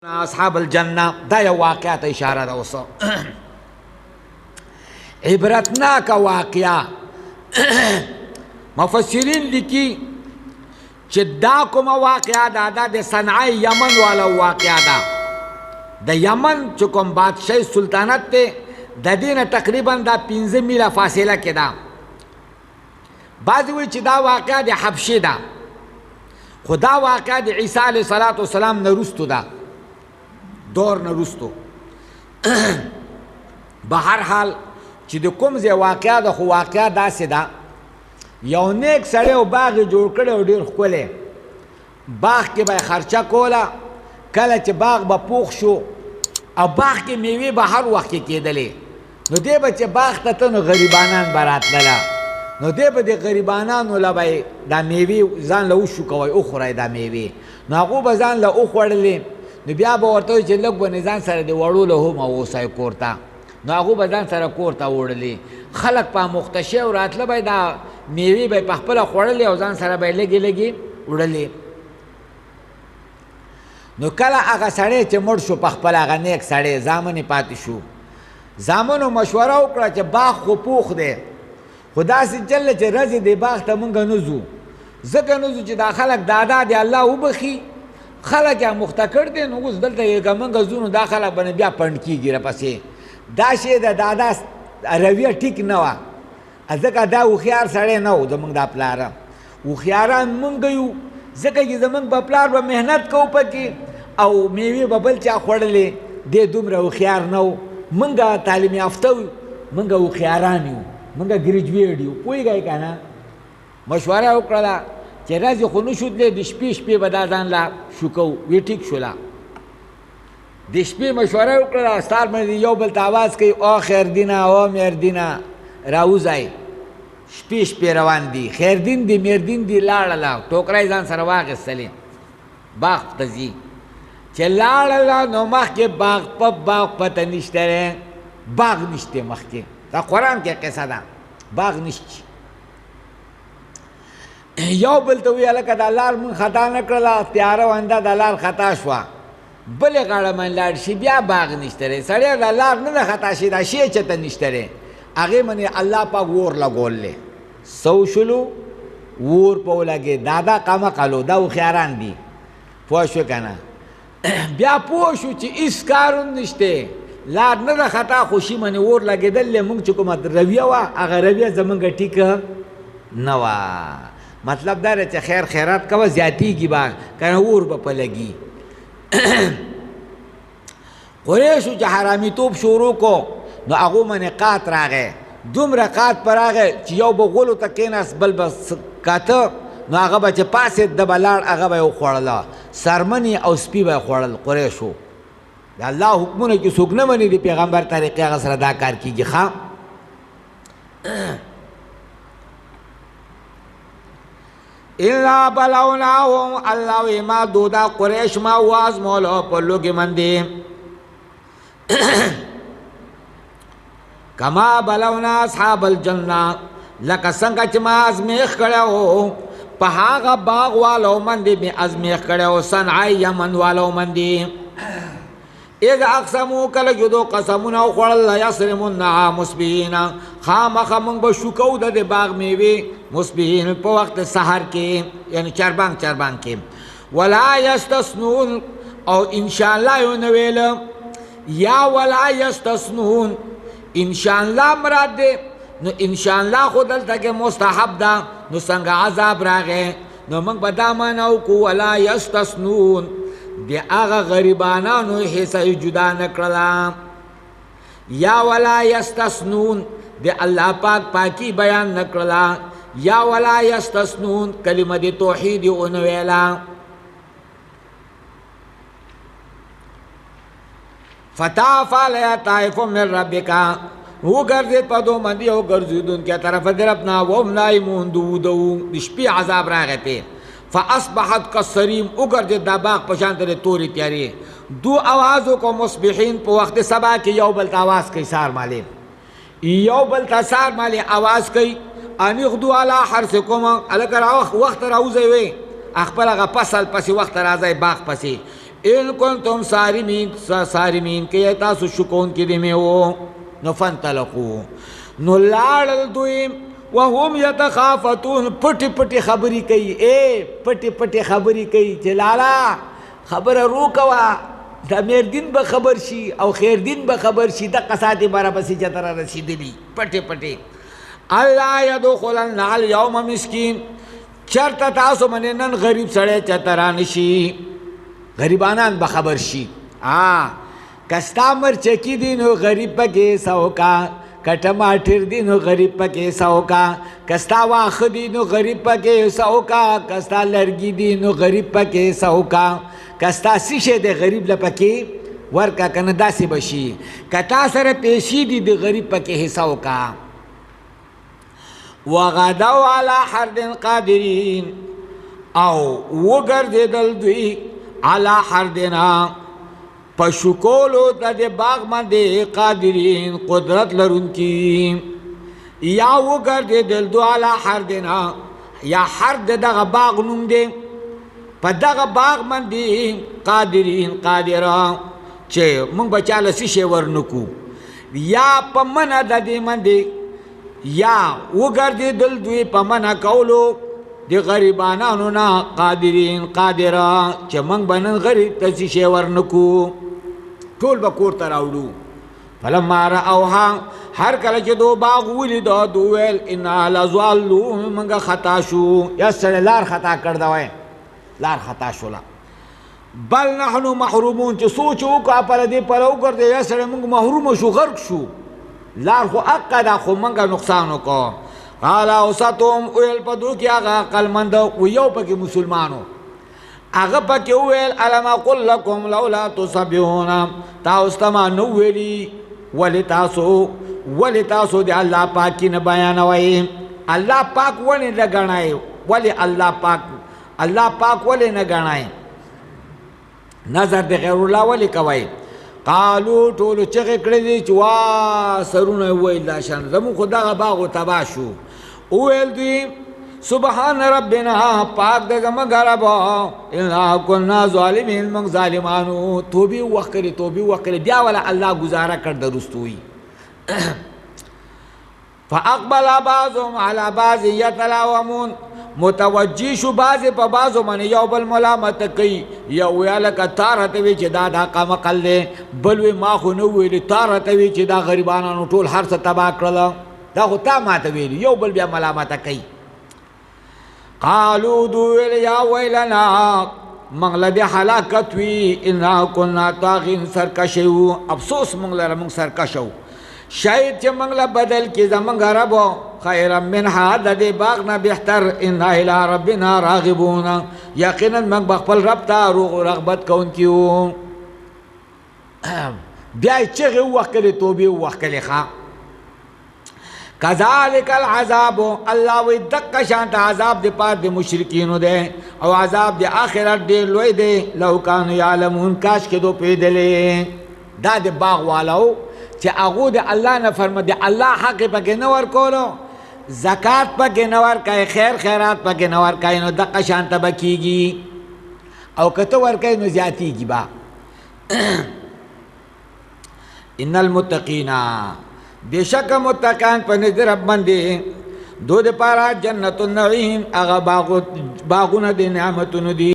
اصحاب الجنه دا یو واقعه ته اشاره ده. اوس عبرتناک واقعه مفسرین لیکي چې دا کومه واقعه ده دا د صنعاء یمن والا واقعه ده. د یمن چې کوم بادشاهي سلطنت دی د دې نه تقریبا دا 15 میله فاصله کې ده. بعضې وایي چې دا واقعه د حبشې ده، خو دا واقعه د عیسی علیه صلات وسلام نه وروستو ده، دور نه وروستو. به هر حال چې د کوم ځای واقعه ده، خو واقعه داسې ده یو نیک سړی او باغ یې جوړ کړی او ډېر ښکلی. باغ کې به یې خرچه کوله، کله چې باغ به پوخ شو او باغ کې میوې به هر وخت کې کېدلې، نو دی به چې باغ ته ته نو غریبانان به راتلله، نو دی به د غریبانانو له به دا میوې ځان له وشو کوئ وخورئ دا میوې، نو هغو به ځان له وخوړلې، نو بیا به ورته وایي چې لږ به ځان سره د وړو له هم اوسئ کور ته، نو هغو به ځان سره کور ته وړلې. خلک په مخته شوي راتله به دا میوې به یې په خپله خوړلې او ځان سره به یې لږې لږې وړلې. نو کله هغه سړی چې مړ شو په خپل هغه نیک سړی زامن یې پاتې شو، زامنو مشوره وکړه چې باغ خو پوخ دی، خو داسې چل چې رځې دې باغ ته مونږ نه ځو، ځکه نه ځو چې دا خلک دادا دی الله وبخي، خلک یې مخته کړ دی، نو اوس دلته که مونږ ځو نو دا خلک به بیا پنډ کېږي راپسې. دا شی د دادا رویه ټیک نه وه، ځکه دا هوښیار سړی نه و زمونږ دا پلاره. هوښیاران مونږ یو، ځکه چې زمونږ به پلار به محنت کوو پکې او میوې به بل چا خوړلې، دی دومره هوښیار نه و. مونږ تعلیم یافته یو، مونږ هوښیاران یو، مونږ ګریجویټ یو، پوهېږئ که نه. مشوره وکړله چې ورځې خو نه شو تللی، د شپې شپې به دا ځان له شو کوو، وی ټیک شوله. د شپې مشوره وکړله، ستار باندې یو بل ته اواز کوي او خیردینه او مردینه راوځئ، شپې شپې روان دي، خیردین دي مردین دي لاړله، ټوکرۍ ځان سره واخیستلې، باغ ته ځي. چې لاړله نو مخکې باغ په باغ پته نشته دی، باغ نشته مخکې، دا قرآن کې قصه ده، باغ نشته. یو بل ته وویل که دا لار مونږ خطا نه کړله، تیاره ونده دا لار خطا شوه، بلې غاړه باندې لاړ شي بیا باغ نشته دی. سړی دا لار نه ده خطا شي، دا شی چېرته نشته دی، هغې باندې الله پاک اور لګولی، څه وشولو اور په ولګېد. دا قمقلو دا هوښیاران دي، پوه شو که نه. بیا پوه شو چې هېڅ کار هم نشته، لار نه ده خطا، خو شي باندې اور لګېدل دی. مونږ چې کومه رویه وه هغه رویه زمونږ ټیکه نه وه. مطلب دا دی چې خیر خیرات کوه، زیاتېږي به که نه اور به په لګي. قریشو چې حرامیتوب شروع کو نو هغو باندې قات راغی، دومره قات په راغی چې یو به غولو ته کېناست بل به کاته، نو هغه به چې پاسېد ده به لاړ هغه به یې وخوړله، څرمنې او سپي به یې خوړل. قریشو د الله حکمونه کې څوک نه مني، د پیغمبر طریقې هغه سره دا کار کېږي. ښه الا بلوناهم، الله وی ما دودا قریش ما وازمولو په لوږې باندې کما بلونا اصحاب الجنه، لکه څنګه چې ما ازمیښت کړی و په هغه باغ والو باندې مې ازمیښت کړی و صنعاء یمن والو باندې. اذ اقسمو کله چې دو قسمونه وخوړل لیصرمنها مصبحین، خامخا موږ به شو کوو د دې باغ میوې مصبحین په وخت سحر کې، یعنی چربانګ چربانګ کې. ولا یستثنون، او انشاءالله یې ونه ویله، یا ولا یستثنون انشاءالله مراد دی. نو انشاءالله خو دلته کې مستحب ده، نو څنګه عذاب راغی نو موږ به دا معنا وکړو ولا یستثنون، د هغه غریبانانو حصه یې جدا نه کړله. یا ولا یستثنون د الله پاک پاکی بیان نه کړله، یا ولا یستثنون کلمه د توحید یې ونه ویله. فطاف علیها طائف من ربک، وګرځېد په دو باندې یو ګرځېدونکی طرفه د رب نه، وهم نایمون د شپې عذاب راغی پې. فاصبحت کالصریم، وګرځېد دا باغ په شان د تورې تیارې. دو اواز وکړو مصبحین، په وخت سبا کې یو بل ته اواز کوي، سار مالې یو بل ته سار مالې اواز کوي، ان اغدو علی حرثکم، هلکه وخت راوځئ وی خپل هغه فصل پسې وخت راځئ باغ پسې. ان کنتم صارمین که تاسو شکون کې دی میو. نو فانطلقوا نو لاړل دوی وهم یتخافتون پټي پټي خبرې کوي پټي پټي خبرې کوي چې لالا خبره روکوا د میردین به خبر شي او خیردین به خبر شي د قصاتې باره پسې چې تر رسېدلي پټي پټي. الله يدخلن اليوم مسکین چرته تاسو باندې نن غریب سړی چته رانشي غریبانان به خبر شي. کستا مرچکی دی نو غریب پکې سوکا که ټماټر دی نو غریب پکې سوکا کستا واخه دی نو غریب پکې سوکا کستا لرګي دی نو غریب پکې سوکا کستا سیشه دی غریب لپکې ورکا کنه داسې بشي کتا سره پیشي دی د غریب پکې حصہ وکا. وغدوا على حرد قادرین او وګرځېدل دوی على حردنا پشکولو د دې باغ باندې قادرین قدرت لرونکي یا وګرځېدل دوی على حردنا یا حرد دغه باغ نوم دی په دغه باغ باندې قادرین قادران چې مونږ به چاله څه شی ورنکو یا په منع د دې باندې یا وګرځېدل دوی په منع کولو د غریبانانو نه قادرین قادران چې مونږ به نن غریب ته څه شی ورنکو ټول به کور ته راوړو. فلما رأوها هر کله چې دو باغ ولیده دو ویل انا لضالون مونږ خطا شو یا سړی لار خطا کړ دی لار خطا شوله. بل نحنو محرومون چې سوچ وکړه پر دې پلو ګرځې یا سړی مونږ محروم شو غرق شو لار خو حق ده خو مونږ نقصان وکړو. قال اوسطهم ویل په دو کې هغه عقلمند و یو پکې مسلمانو هغه پکې وویل الم اقل لکم لولا تسبحون تاسو ته ما نو ویلي ولې تاسو د الله پاک نه بیانوئ الله پاک ولې نه ګڼئ ولې الله پاک ولې نه ګڼئ نظر د غیر الله ولې کوئ. قالو ټولو چغې کړې دي چې وا سرونه وویل دا شان زموږ خو دغه باغ و تباه شو. وویل دوی سبحان ربنا پاک د زموږ ربه انا کنا ظالمین موږ ظالمانو توبې وکړې بیا ولا الله گزاره کړ درستوي. فاقبل بعضهم على بعض يتلاومون متوجه شو بعضې په بعضو باندې یو بل ملامته کوي یو ویله که تا راته وی چې دا حقه مقل دی بل وی ما خو نه ویلي تا راته وی چې دا غریبانانو ټول هر څه تباه کړله دا خو تا ماته ویلي یو بل بیا ملامته کوي. قالو دو ویل یا ویلنا موږ له دې هلاکت وي انا کنا طاغین سرکشه وو افسوس موږ لره موږ سرکشه وو شاید چې موږ له بدل کې زموږ رب خیرا منها د دې باغ نه بهتر انا الی ربنا راغبون یقینا موږ به خپل رب ته رغبت کوونکي وو. بیا یې چغې ووهکلې توبې ووهکلې ښه. کذالک العذاب الله وی دقه شانته عذاب د پاره د مشرکینو دی او عذاب د آخرت ډېر لوی دی. لو کانوا یعلمون کاش کې دو پوهېدلې دا د باغ والو چې هغو د الله نه فرمه د الله حق یې پکې نه ورکولو زکات پکې نه ورکوي خیرات پکې نه ورکوي نو دقه شانته به کېږي او که ته ورکوي نو زیاتېږي به. ان المتقین بېشکه متقیان په نزد رب باندې دو دپاره جنت النعیم هغه باغونه د نعمتونو دي